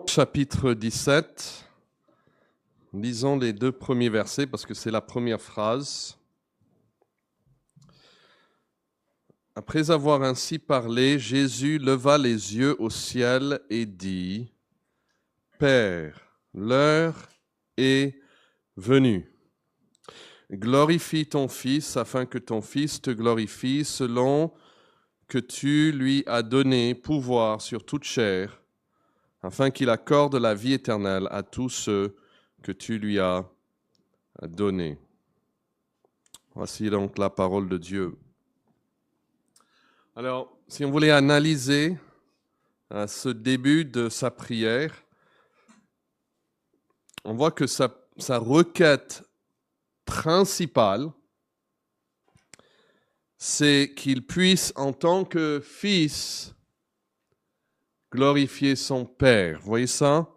Chapitre 17, lisons les deux premiers versets parce que c'est la première phrase. Après avoir ainsi parlé, Jésus leva les yeux au ciel et dit, « Père, l'heure est venue. Glorifie ton Fils afin que ton Fils te glorifie selon que tu lui as donné pouvoir sur toute chair, afin qu'il accorde la vie éternelle à tous ceux que tu lui as donnés. » Voici donc la parole de Dieu. Alors, si on voulait analyser ce début de sa prière, on voit que sa requête principale, c'est qu'il puisse, en tant que fils, glorifier son Père. Vous voyez ça?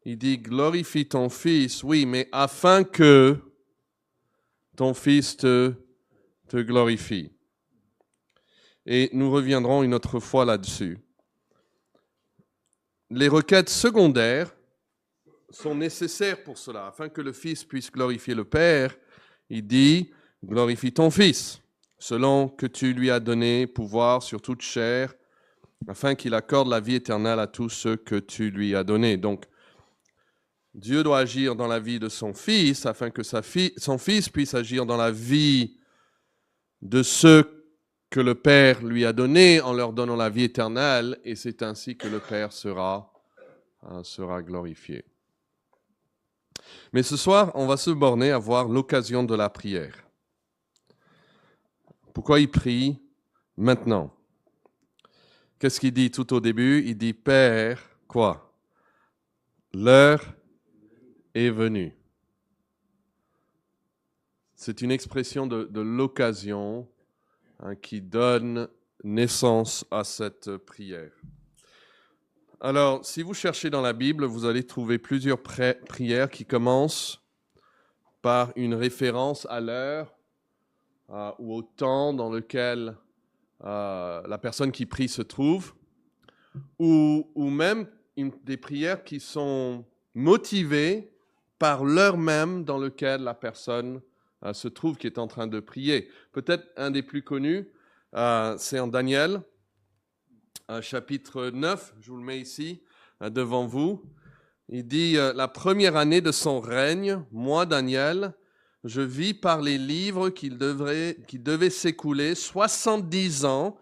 Il dit, glorifie ton Fils, oui, mais afin que ton Fils te glorifie. Et nous reviendrons une autre fois là-dessus. Les requêtes secondaires sont nécessaires pour cela, afin que le Fils puisse glorifier le Père. Il dit, glorifie ton Fils, selon que tu lui as donné pouvoir sur toute chair, afin qu'il accorde la vie éternelle à tous ceux que tu lui as donnés. Donc, Dieu doit agir dans la vie de son Fils, afin que son Fils puisse agir dans la vie de ceux que le Père lui a donnés en leur donnant la vie éternelle, et c'est ainsi que le Père sera glorifié. Mais ce soir, on va se borner à voir l'occasion de la prière. Pourquoi il prie maintenant? Qu'est-ce qu'il dit tout au début? Il dit, Père, quoi? L'heure est venue. C'est une expression de l'occasion qui donne naissance à cette prière. Alors, si vous cherchez dans la Bible, vous allez trouver plusieurs prières qui commencent par une référence à l'heure ou au temps dans lequel la personne qui prie se trouve, ou même des prières qui sont motivées par l'heure même dans laquelle la personne se trouve qui est en train de prier. Peut-être un des plus connus, c'est en Daniel, chapitre 9, je vous le mets ici devant vous. Il dit, la première année de son règne, moi, Daniel, je vis par les livres qu'il devait s'écouler 70 ans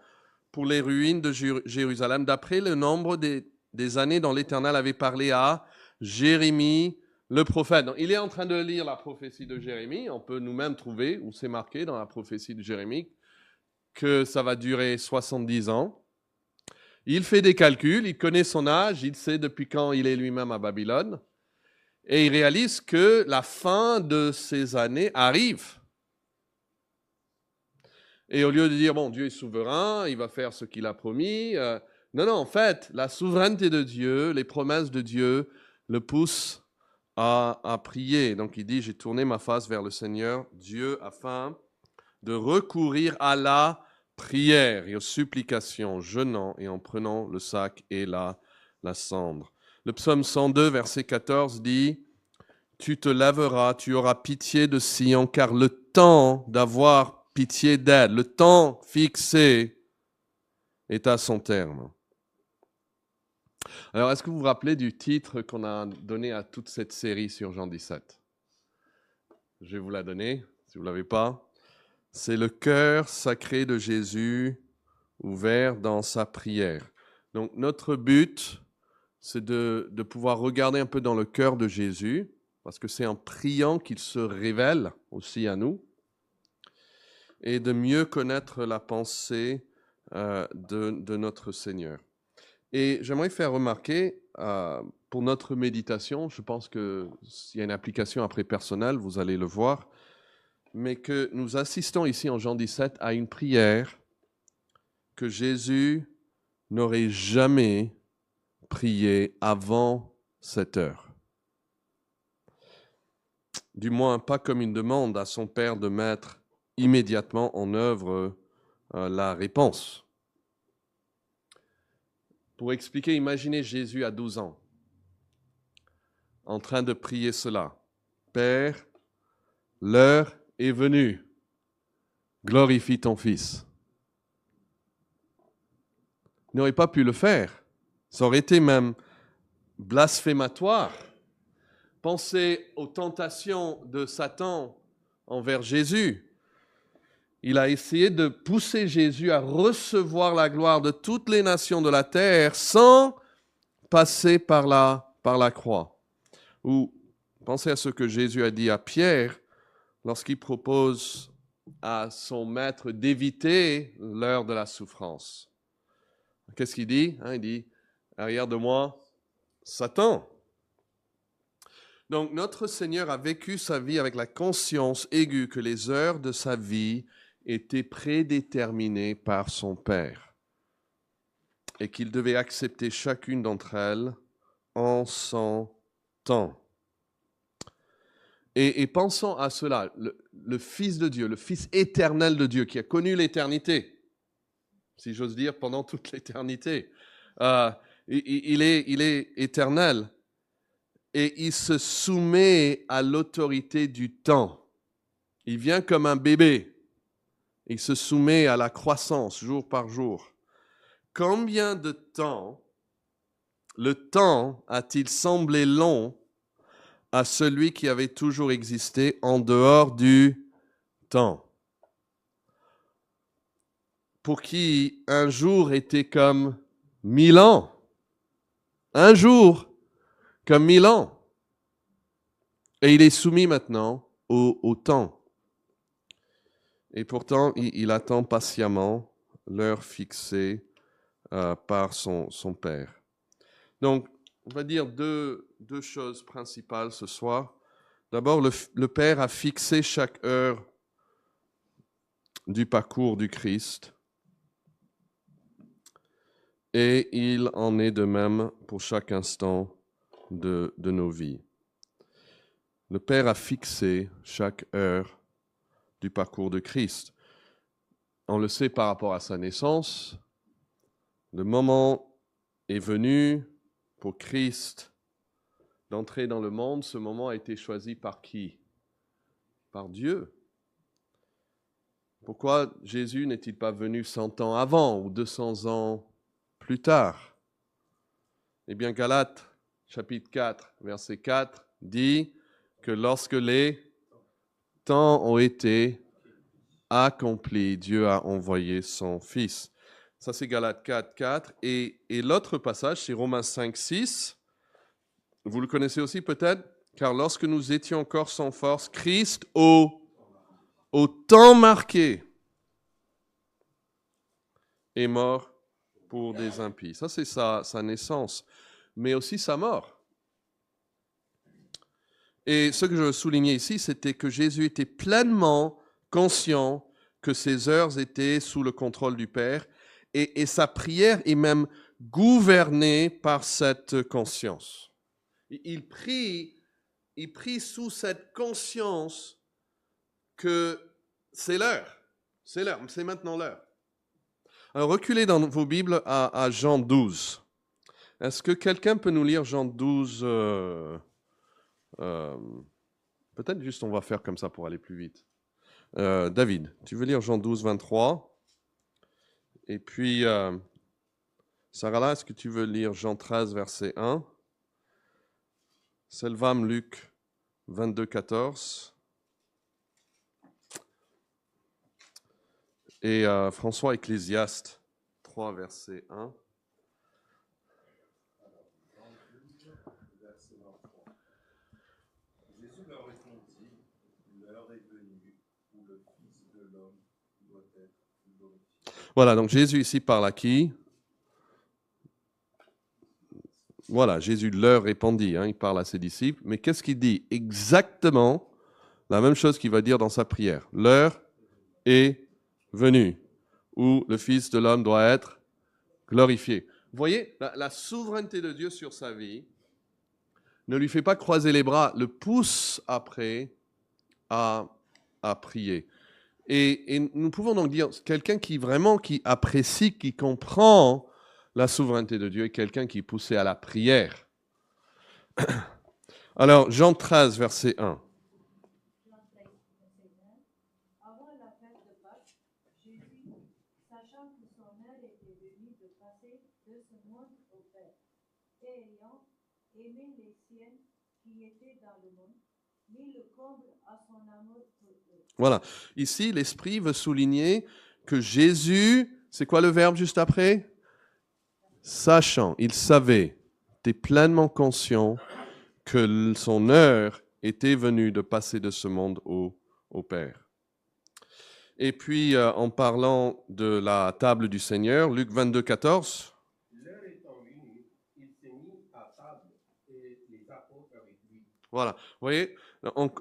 pour les ruines de Jérusalem, d'après le nombre des années dont l'Éternel avait parlé à Jérémie, le prophète. Donc, il est en train de lire la prophétie de Jérémie. On peut nous-mêmes trouver, où c'est marqué dans la prophétie de Jérémie, que ça va durer 70 ans. Il fait des calculs, il connaît son âge, il sait depuis quand il est lui-même à Babylone, et il réalise que la fin de ces années arrive. Et au lieu de dire, bon, Dieu est souverain, il va faire ce qu'il a promis, non, en fait, la souveraineté de Dieu, les promesses de Dieu le poussent à prier. Donc il dit, j'ai tourné ma face vers le Seigneur Dieu afin de recourir à la prière et aux supplications, jeûnant et en prenant le sac et la cendre. Le psaume 102, verset 14 dit, tu te lèveras, tu auras pitié de Sion, car le temps d'avoir pitié d'elle, le temps fixé est à son terme. Alors, est-ce que vous vous rappelez du titre qu'on a donné à toute cette série sur Jean 17? Je vais vous la donner, si vous ne l'avez pas. C'est le cœur sacré de Jésus ouvert dans sa prière. Donc, notre but, c'est de pouvoir regarder un peu dans le cœur de Jésus, parce que c'est en priant qu'il se révèle aussi à nous, et de mieux connaître la pensée de notre Seigneur. Et j'aimerais faire remarquer, pour notre méditation, je pense qu'il y a une application après personnelle, vous allez le voir, mais que nous assistons ici en Jean 17 à une prière que Jésus n'aurait jamais priée avant cette heure. Du moins, pas comme une demande à son Père de mettre immédiatement en œuvre la réponse. Pour expliquer, imaginez Jésus à 12 ans. en train de prier cela. Père, l'heure est venue. Glorifie ton Fils. Il n'aurait pas pu le faire. Ça aurait été même blasphématoire. Pensez aux tentations de Satan envers Jésus. Il a essayé de pousser Jésus à recevoir la gloire de toutes les nations de la terre sans passer par la croix. Ou pensez à ce que Jésus a dit à Pierre lorsqu'il propose à son maître d'éviter l'heure de la souffrance. Qu'est-ce qu'il dit? Il dit, arrière de moi, Satan. Donc notre Seigneur a vécu sa vie avec la conscience aiguë que les heures de sa vie étaient prédéterminées par son Père et qu'il devait accepter chacune d'entre elles en son temps. Et pensons à cela, le Fils de Dieu, le Fils éternel de Dieu qui a connu l'éternité, si j'ose dire, pendant toute l'éternité. Il est éternel et il se soumet à l'autorité du temps. Il vient comme un bébé. Il se soumet à la croissance jour par jour. Combien de temps le temps a-t-il semblé long à celui qui avait toujours existé en dehors du temps? Pour qui un jour était comme 1000 ans. Un jour comme 1000 ans. Et il est soumis maintenant au temps. Et pourtant, il attend patiemment l'heure fixée par son Père. Donc, on va dire deux choses principales ce soir. D'abord, le Père a fixé chaque heure du parcours du Christ. Et il en est de même pour chaque instant de nos vies. Le Père a fixé chaque heure du parcours de Christ. On le sait par rapport à sa naissance. Le moment est venu pour Christ d'entrer dans le monde. Ce moment a été choisi par qui? Par Dieu. Pourquoi Jésus n'est-il pas venu 100 ans avant ou 200 ans plus tard? Eh bien, Galates, chapitre 4, verset 4, dit que lorsque les temps ont été accomplis, Dieu a envoyé son Fils. Ça, c'est Galates 4, 4. Et l'autre passage, c'est Romains 5, 6. Vous le connaissez aussi peut-être, car lorsque nous étions encore sans force, Christ, au temps marqué, est mort pour des impies. Ça, c'est sa naissance, mais aussi sa mort. Et ce que je veux souligner ici, c'était que Jésus était pleinement conscient que ses heures étaient sous le contrôle du Père, et sa prière est même gouvernée par cette conscience. Il prie sous cette conscience que c'est l'heure, c'est maintenant l'heure. Alors, reculez dans vos Bibles à Jean 12. Est-ce que quelqu'un peut nous lire Jean 12 peut-être juste on va faire comme ça pour aller plus vite. David, tu veux lire Jean 12, 23? Et puis, Sarah, est-ce que tu veux lire Jean 13, verset 1? Selvam, Luc 22, 14. Et François, Ecclésiaste 3, verset 1. Jésus leur répondit, l'heure est venue où le Fils de l'homme doit être glorifié. Voilà, donc Jésus ici parle à qui? Voilà, Jésus leur répondit, il parle à ses disciples, mais qu'est-ce qu'il dit? Exactement la même chose qu'il va dire dans sa prière. L'heure est venue où le Fils de l'homme doit être glorifié. Vous voyez, la souveraineté de Dieu sur sa vie ne lui fait pas croiser les bras, le pousse après à prier. Et nous pouvons donc dire, quelqu'un qui apprécie, qui comprend la souveraineté de Dieu est quelqu'un qui est poussé à la prière. Alors, Jean 13, verset 1. Avant la fête de Pâques, Jésus, sachant que son heure était venue de passer de ce monde au Père, et ayant aimé les siens qui étaient dans le monde, mit le comble à son amour pour eux. Voilà. Ici, l'Esprit veut souligner que Jésus, c'est quoi le verbe juste après? Sachant, il savait, était pleinement conscient que son heure était venue de passer de ce monde au Père. Et puis, en parlant de la table du Seigneur, Luc 22, 14. L'heure étant venue, il s'est mis à table et les apôtres avec lui. Voilà. Vous voyez,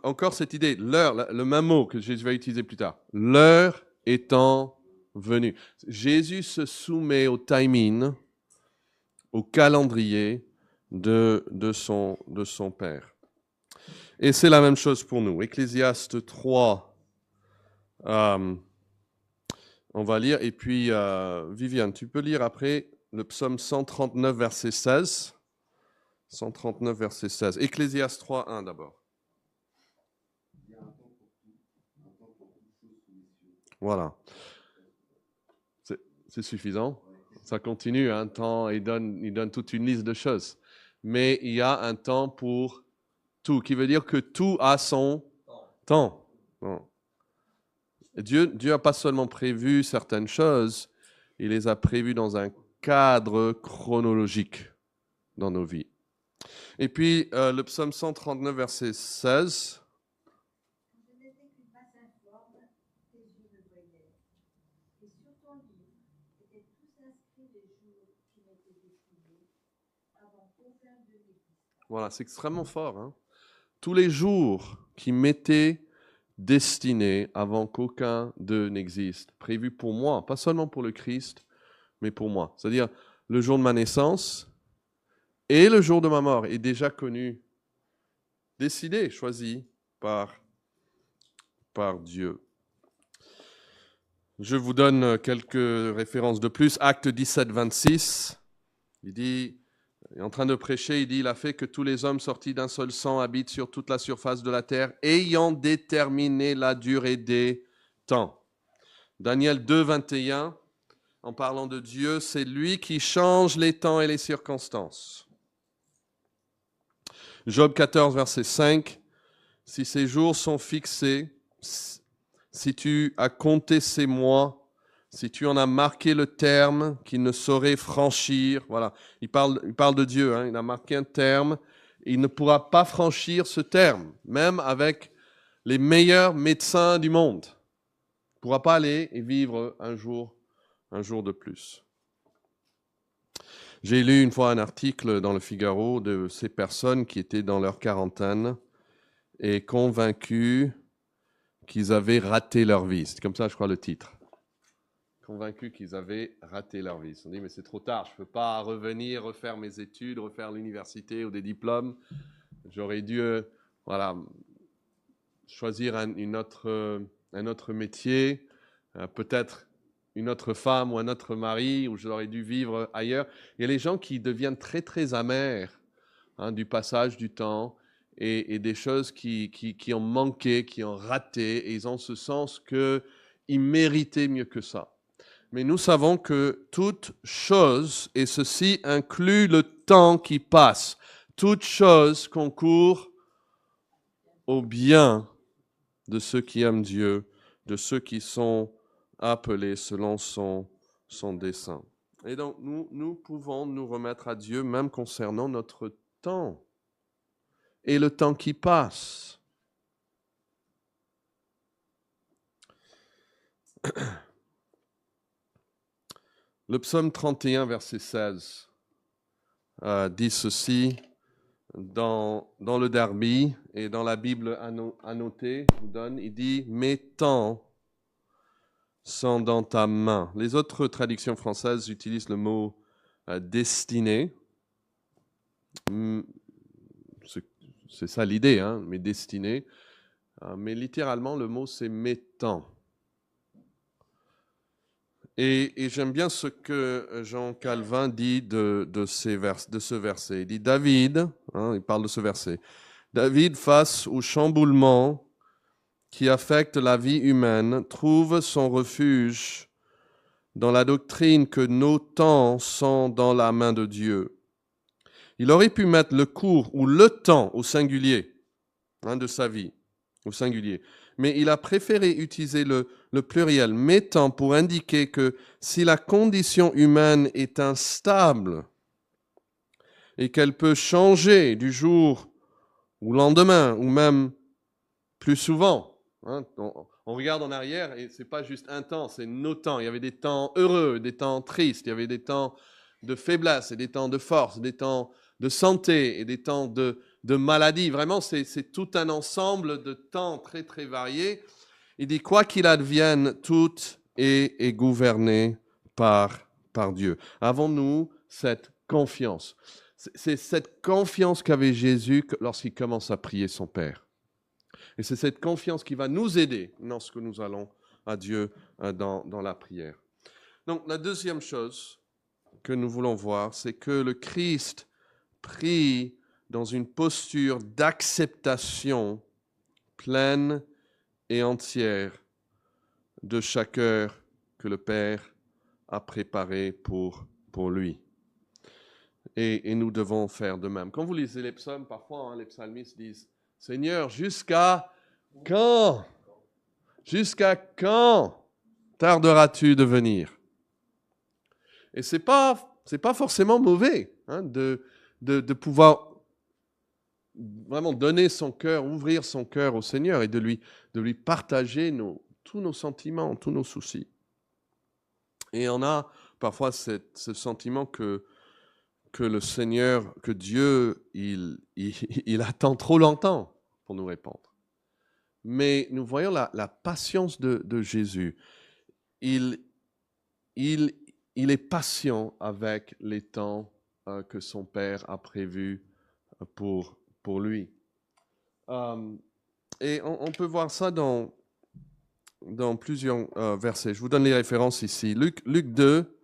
encore cette idée, l'heure, le même mot que Jésus va utiliser plus tard. L'heure étant venue. Jésus se soumet au timing, au calendrier de son Père. Et c'est la même chose pour nous. Ecclésiaste 3, on va lire. Et puis, Viviane, tu peux lire après le psaume 139, verset 16. 139, verset 16. Ecclésiaste 3, 1 d'abord. Il y a un temps pour tout, un temps pour toutes choses sous les cieux. Voilà. C'est suffisant. Ça continue un temps, il donne toute une liste de choses. Mais il y a un temps pour tout, qui veut dire que tout a son temps. Bon. Dieu n'a pas seulement prévu certaines choses, il les a prévues dans un cadre chronologique dans nos vies. Et puis, le psaume 139, verset 16. Je n'étais qu'une masse informe, tes yeux me voyaient. Et sur ton livre étaient tous inscrits les jours qui m'étaient destinés, avant qu'aucun d'eux n'existe. Voilà, c'est extrêmement fort. Hein? Tous les jours qui m'étaient destinés avant qu'aucun d'eux n'existe, prévus pour moi, pas seulement pour le Christ, mais pour moi. C'est-à-dire, le jour de ma naissance et le jour de ma mort est déjà connu, décidé, choisi par Dieu. Je vous donne quelques références de plus. Acte 17, 26, il dit, il est en train de prêcher, il dit, il a fait que tous les hommes sortis d'un seul sang habitent sur toute la surface de la terre, ayant déterminé la durée des temps. Daniel 2, 21, en parlant de Dieu, c'est lui qui change les temps et les circonstances. Job 14, verset 5, si ces jours sont fixés, si tu as compté ces mois, si tu en as marqué le terme qu'il ne saurait franchir, voilà, il parle de Dieu, hein, il a marqué un terme, il ne pourra pas franchir ce terme, même avec les meilleurs médecins du monde. Il ne pourra pas aller et vivre un jour de plus. J'ai lu une fois un article dans le Figaro de ces personnes qui étaient dans leur quarantaine et convaincus qu'ils avaient raté leur vie. C'est comme ça, je crois, le titre. Convaincus qu'ils avaient raté leur vie. Ils se sont dit, mais c'est trop tard, je ne peux pas revenir, refaire mes études, refaire l'université ou des diplômes. J'aurais dû choisir un autre métier, peut-être une autre femme ou un autre mari, ou j'aurais dû vivre ailleurs. Il y a les gens qui deviennent très, très amers du passage du temps et des choses qui ont manqué, qui ont raté, et ils ont ce sens qu'ils méritaient mieux que ça. Mais nous savons que toute chose, et ceci inclut le temps qui passe, toute chose concourt au bien de ceux qui aiment Dieu, de ceux qui sont appelés selon son dessein. Et donc, nous pouvons nous remettre à Dieu même concernant notre temps et le temps qui passe. Le psaume 31, verset 16, dit ceci dans le Darby et dans la Bible annotée, il dit « Mes temps sont dans ta main ». Les autres traductions françaises utilisent le mot « destiné ». C'est ça l'idée, hein, mes destinées. Mais littéralement, le mot c'est « mes temps ». Et j'aime bien ce que Jean Calvin dit de ce verset. Il dit David, il parle de ce verset, David, face au chamboulement qui affecte la vie humaine, trouve son refuge dans la doctrine que nos temps sont dans la main de Dieu. Il aurait pu mettre le cours ou le temps au singulier de sa vie, au singulier. Mais il a préféré utiliser le pluriel, mettant pour indiquer que si la condition humaine est instable et qu'elle peut changer du jour au lendemain, ou même plus souvent, on regarde en arrière et ce n'est pas juste un temps, c'est nos temps. Il y avait des temps heureux, des temps tristes, il y avait des temps de faiblesse et des temps de force, des temps de santé et des temps de maladie. Vraiment, c'est tout un ensemble de temps très, très variés. Il dit, quoi qu'il advienne, tout est gouverné par Dieu. Avons-nous cette confiance? C'est cette confiance qu'avait Jésus lorsqu'il commence à prier son Père. Et c'est cette confiance qui va nous aider lorsque nous allons à Dieu dans la prière. Donc, la deuxième chose que nous voulons voir, c'est que le Christ prie dans une posture d'acceptation pleine et entière de chaque heure que le Père a préparée pour lui. Et nous devons faire de même. Quand vous lisez les psaumes, parfois les psalmistes disent « Seigneur, jusqu'à quand? Jusqu'à quand tarderas-tu de venir ?» Et c'est pas forcément mauvais de pouvoir vraiment donner son cœur, ouvrir son cœur au Seigneur et de lui partager tous nos sentiments, tous nos soucis. Et on a parfois ce sentiment que le Seigneur, que Dieu, il attend trop longtemps pour nous répondre. Mais nous voyons la patience de Jésus. Il est patient avec les temps que son Père a prévus pour lui. Et on peut voir ça dans plusieurs versets. Je vous donne les références ici. Luc 2,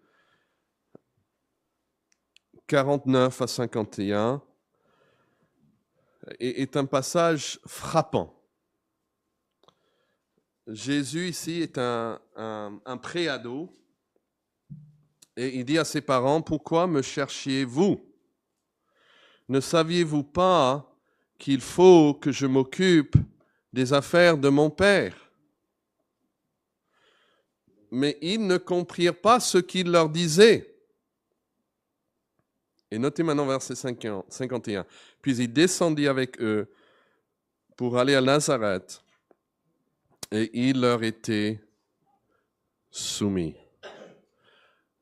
49 à 51, est un passage frappant. Jésus ici est un préado et il dit à ses parents, « Pourquoi me cherchiez-vous? Ne saviez-vous pas qu'il faut que je m'occupe des affaires de mon Père ?» Mais ils ne comprirent pas ce qu'il leur disait. Et notez maintenant verset 51. « Puis il descendit avec eux pour aller à Nazareth, et il leur était soumis. »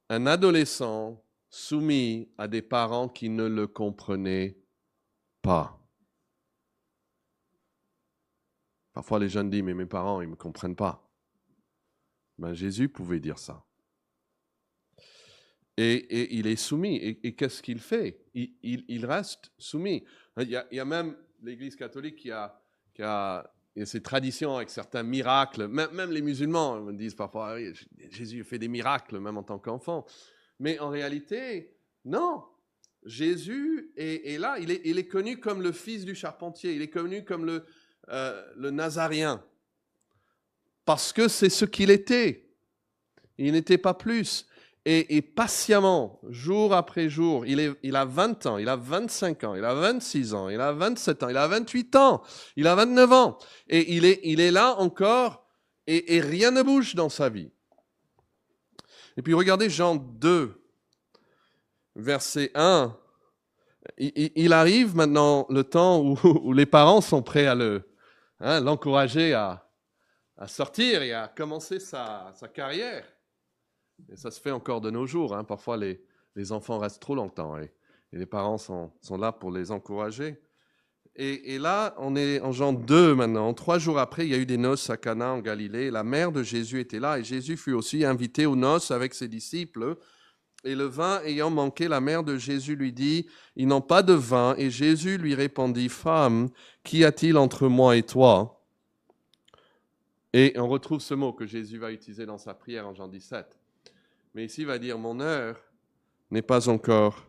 Un adolescent soumis à des parents qui ne le comprenaient pas. Parfois les jeunes disent, mais mes parents, ils ne me comprennent pas. Ben, Jésus pouvait dire ça. Et il est soumis. Et qu'est-ce qu'il fait? Il reste soumis. Il y a même l'Église catholique qui a ses traditions avec certains miracles. Même les musulmans me disent parfois, oui, Jésus fait des miracles, même en tant qu'enfant. Mais en réalité, non. Jésus est là. Il est connu comme le fils du charpentier. Il est connu comme le Nazaréen. Parce que c'est ce qu'il était. Il n'était pas plus. Et patiemment, jour après jour, il a 20 ans, il a 25 ans, il a 26 ans, il a 27 ans, il a 28 ans, il a 29 ans. Et il est là encore et rien ne bouge dans sa vie. Et puis regardez Jean 2, verset 1. Il arrive maintenant le temps où les parents sont prêts à l'encourager à sortir et à commencer sa carrière. Et ça se fait encore de nos jours. Parfois, les enfants restent trop longtemps et les parents sont là pour les encourager. Et là, on est en Jean 2 maintenant. 3 jours après, il y a eu des noces à Cana en Galilée. La mère de Jésus était là et Jésus fut aussi invité aux noces avec ses disciples. Et le vin ayant manqué, la mère de Jésus lui dit, « Ils n'ont pas de vin. » Et Jésus lui répondit, « Femme, qu'y a-t-il entre moi et toi ?» Et on retrouve ce mot que Jésus va utiliser dans sa prière en Jean 17. Mais ici, il va dire, « Mon heure n'est pas encore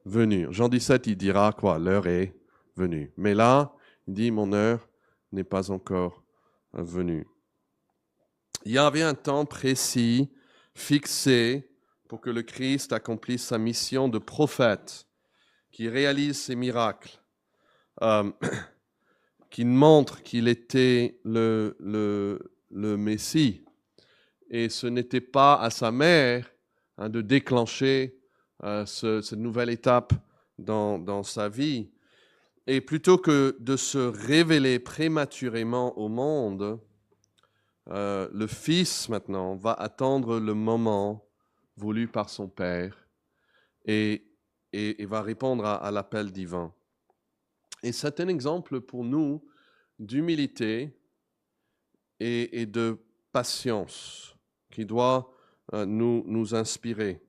venue. » Jean 17, il dira quoi? L'heure est venue. Mais là, Il dit, mon heure n'est pas encore venue. Il y avait un temps précis, fixé, pour que le Christ accomplisse sa mission de prophète, qui réalise ses miracles, qui montre qu'il était le Messie. Et ce n'était pas à sa mère de déclencher cette nouvelle étape dans sa vie. Et plutôt que de se révéler prématurément au monde, le Fils maintenant va attendre le moment voulu par son Père et va répondre à l'appel divin. Et c'est un exemple pour nous d'humilité et de patience qui doit nous inspirer.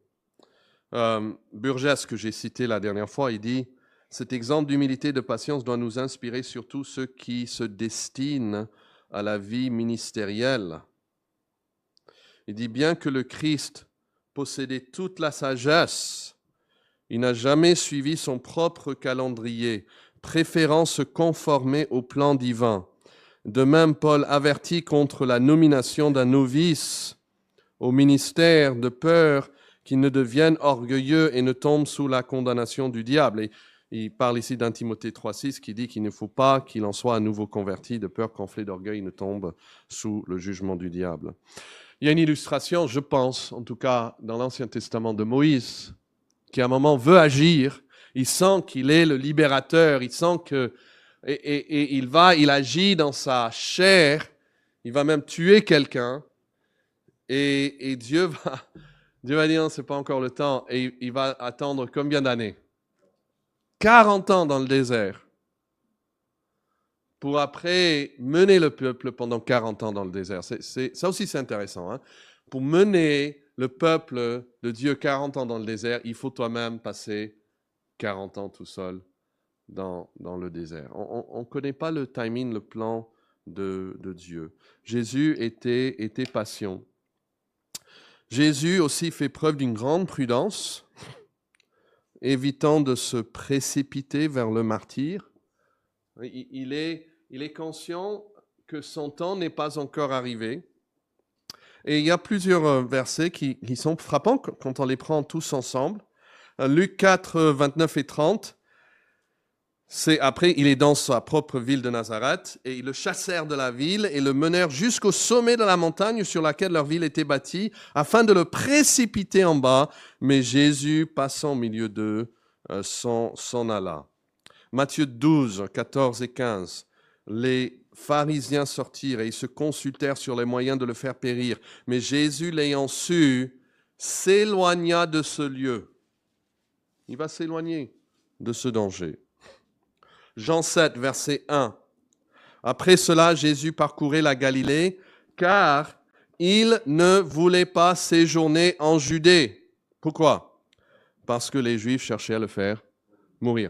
Burgess, que j'ai cité la dernière fois, il dit « Cet exemple d'humilité et de patience doit nous inspirer surtout ceux qui se destinent à la vie ministérielle. » Il dit « Bien que le Christ possédait toute la sagesse, il n'a jamais suivi son propre calendrier, préférant se conformer au plan divin. De même, Paul avertit contre la nomination d'un novice au ministère de peur qu'il ne devienne orgueilleux et ne tombe sous la condamnation du diable. » Et il parle ici d'un Timothée 3,6 qui dit qu'il ne faut pas qu'il en soit à nouveau converti, de peur qu'enflé d'orgueil ne tombe sous le jugement du diable. Il y a une illustration, je pense, en tout cas dans l'Ancien Testament de Moïse, qui à un moment veut agir. Il sent qu'il est le libérateur, il sent que et il agit dans sa chair, il va même tuer quelqu'un, et Dieu va dire, c'est pas encore le temps, et il va attendre combien d'années? 40 ans dans le désert, pour après mener le peuple pendant 40 ans dans le désert. Ça aussi, c'est intéressant. Hein? Pour mener le peuple de Dieu 40 ans dans le désert, il faut toi-même passer 40 ans tout seul dans le désert. On ne connaît pas le timing, le plan de Dieu. Jésus était patient. Jésus aussi fait preuve d'une grande prudence, évitant de se précipiter vers le martyre. Il est conscient que son temps n'est pas encore arrivé. Et il y a plusieurs versets qui sont frappants quand on les prend tous ensemble. Luc 4, 29 et 30. Après, il est dans sa propre ville de Nazareth et ils le chassèrent de la ville et le menèrent jusqu'au sommet de la montagne sur laquelle leur ville était bâtie afin de le précipiter en bas. Mais Jésus, passant au milieu d'eux, s'en alla. Matthieu 12, 14 et 15. Les pharisiens sortirent et ils se consultèrent sur les moyens de le faire périr. Mais Jésus, l'ayant su, s'éloigna de ce lieu. Il va s'éloigner de ce danger. Jean 7, verset 1. Après cela, Jésus parcourait la Galilée, car il ne voulait pas séjourner en Judée. Pourquoi? Parce que les Juifs cherchaient à le faire mourir.